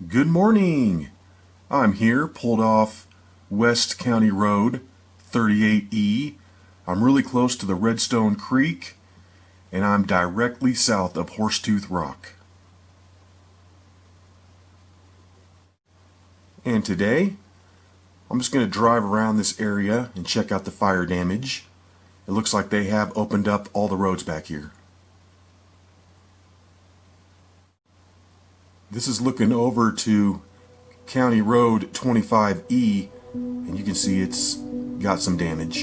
Good morning! I'm here, pulled off West County Road 38E. I'm really close to the Redstone Creek, and I'm directly south of Horsetooth Rock. And today, I'm just going to drive around this area and check out the fire damage. It looks like they have opened up all the roads back here. This is looking over to County Road 25E, and you can see it's got some damage.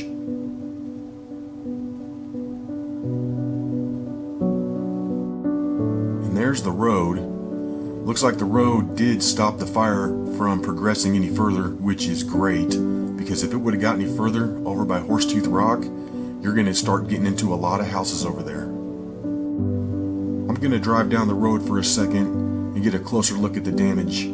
And there's the road. Looks like the road did stop the fire from progressing any further, which is great, because if it would have got any further over by Horsetooth Rock, you're going to start getting into a lot of houses over there. I'm going to drive down the road for a second and get a closer look at the damage.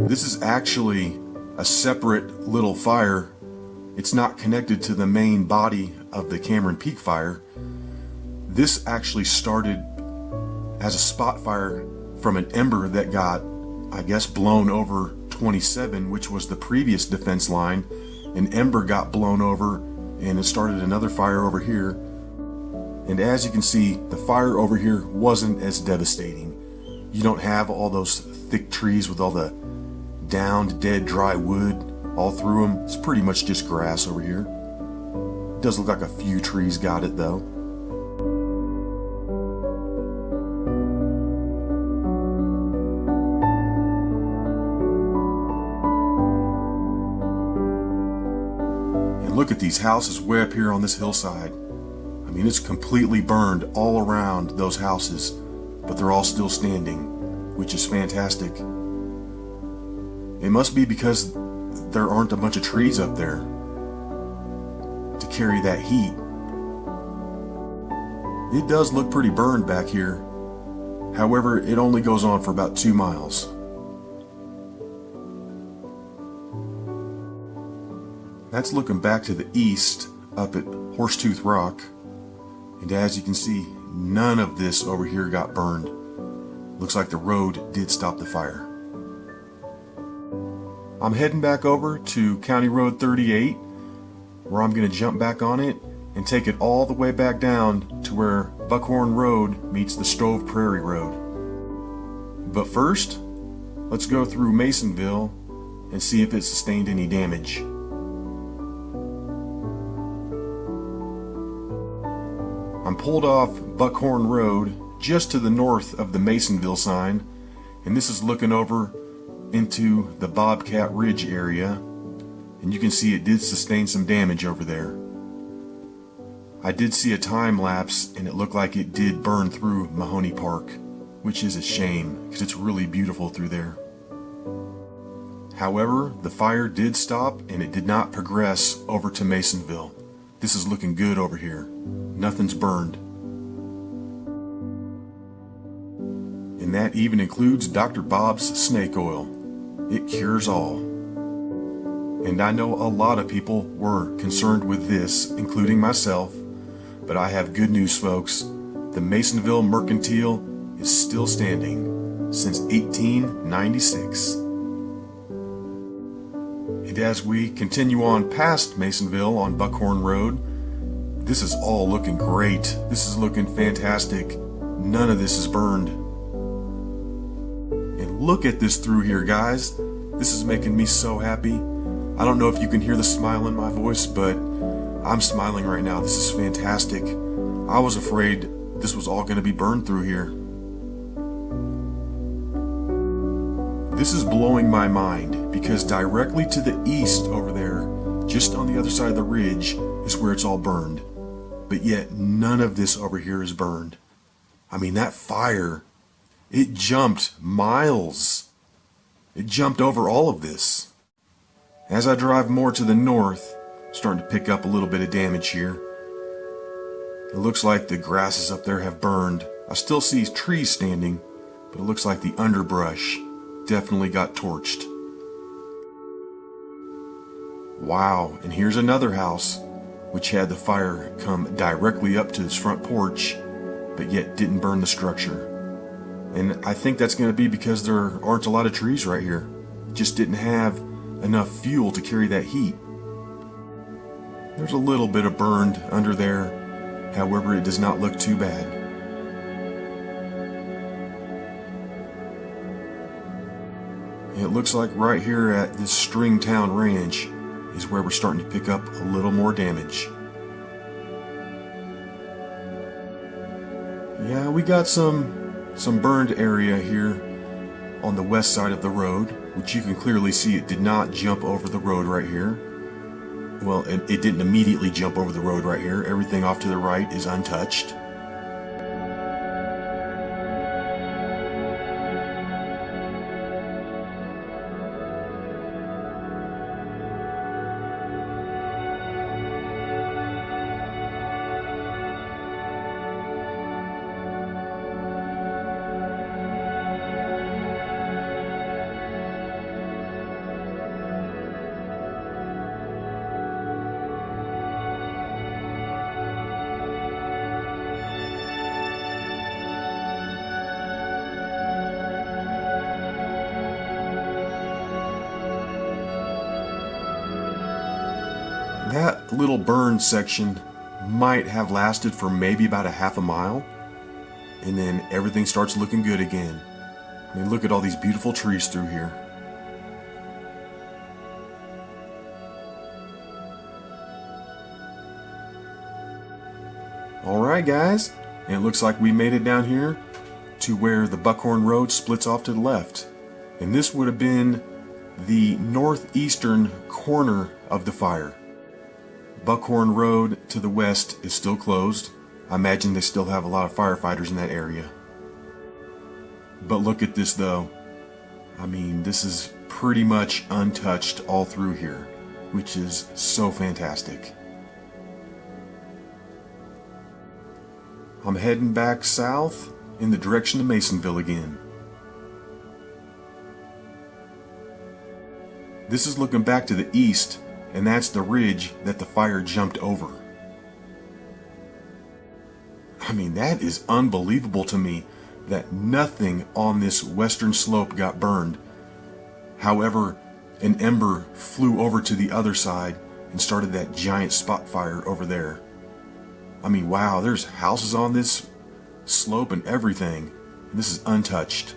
This is actually a separate little fire. It's not connected to the main body of the Cameron Peak fire. This actually started as a spot fire from an ember that got, I guess, blown over 27, which was the previous defense line. An ember got blown over and it started another fire over here. And as you can see, the fire over here wasn't as devastating. You don't have all those thick trees with all the downed, dead, dry wood all through them. It's pretty much just grass over here. It does look like a few trees got it though. Look at these houses way up here on this hillside. I mean, it's completely burned all around those houses, but they're all still standing, which is fantastic. It must be because there aren't a bunch of trees up there to carry that heat. It does look pretty burned back here. However, it only goes on for about 2 miles. That's looking back to the east up at Horsetooth Rock, and as you can see, none of this over here got burned. Looks like the road did stop the fire. I'm heading back over to County Road 38, where I'm going to jump back on it and take it all the way back down to where Buckhorn Road meets the Stove Prairie Road. But first, let's go through Masonville and see if it sustained any damage. I'm pulled off Buckhorn Road just to the north of the Masonville sign, and this is looking over into the Bobcat Ridge area, and you can see it did sustain some damage over there. I did see a time lapse and it looked like it did burn through Mahoney Park, which is a shame because it's really beautiful through there. However, the fire did stop and it did not progress over to Masonville. This is looking good over here. Nothing's burned. And that even includes Dr. Bob's snake oil. It cures all. And I know a lot of people were concerned with this, including myself, but I have good news, folks. The Masonville Mercantile is still standing since 1896. And as we continue on past Masonville on Buckhorn Road, this is all looking great. This is looking fantastic. None of this is burned. And look at this through here, guys. This is making me so happy. I don't know if you can hear the smile in my voice, but I'm smiling right now. This is fantastic. I was afraid this was all going to be burned through here. This is blowing my mind because directly to the east over there, just on the other side of the ridge, is where it's all burned. But yet none of this over here is burned. I mean, that fire, it jumped miles. It jumped over all of this. As I drive more to the north, I'm starting to pick up a little bit of damage here. It looks like the grasses up there have burned. I still see trees standing, but it looks like the underbrush definitely got torched. Wow, and here's another house which had the fire come directly up to its front porch, but yet didn't burn the structure. And I think that's going to be because there aren't a lot of trees right here. It just didn't have enough fuel to carry that heat. There's a little bit of burned under there, however it does not look too bad. It looks like right here at this Stringtown Ranch is where we're starting to pick up a little more damage. Yeah, we got some burned area here on the west side of the road, which you can clearly see it did not jump over the road right here. Well, it didn't immediately jump over the road right here. Everything off to the right is untouched. That little burn section might have lasted for maybe about a half a mile, and then everything starts looking good again. I mean, look at all these beautiful trees through here. Alright guys, and it looks like we made it down here to where the Buckhorn Road splits off to the left. And this would have been the northeastern corner of the fire. Buckhorn Road to the west is still closed. I imagine they still have a lot of firefighters in that area. But look at this though. I mean, this is pretty much untouched all through here, which is so fantastic. I'm heading back south in the direction of Masonville again. This is looking back to the east, and that's the ridge that the fire jumped over. I mean, that is unbelievable to me that nothing on this western slope got burned. However, an ember flew over to the other side and started that giant spot fire over there. I mean, wow, there's houses on this slope and everything. And this is untouched.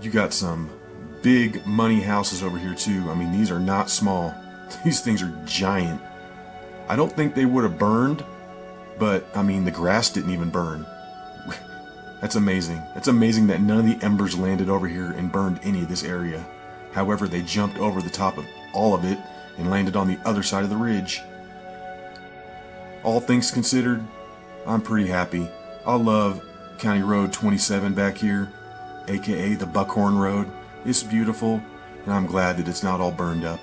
You got some big money houses over here too. I mean, these are not small. These things are giant. I don't think they would have burned, but I mean, the grass didn't even burn. That's amazing. It's amazing that none of the embers landed over here and burned any of this area. However, they jumped over the top of all of it and landed on the other side of the ridge. All things considered, I'm pretty happy. I love County Road 27 back here, aka the Buckhorn Road. It's beautiful, and I'm glad that it's not all burned up.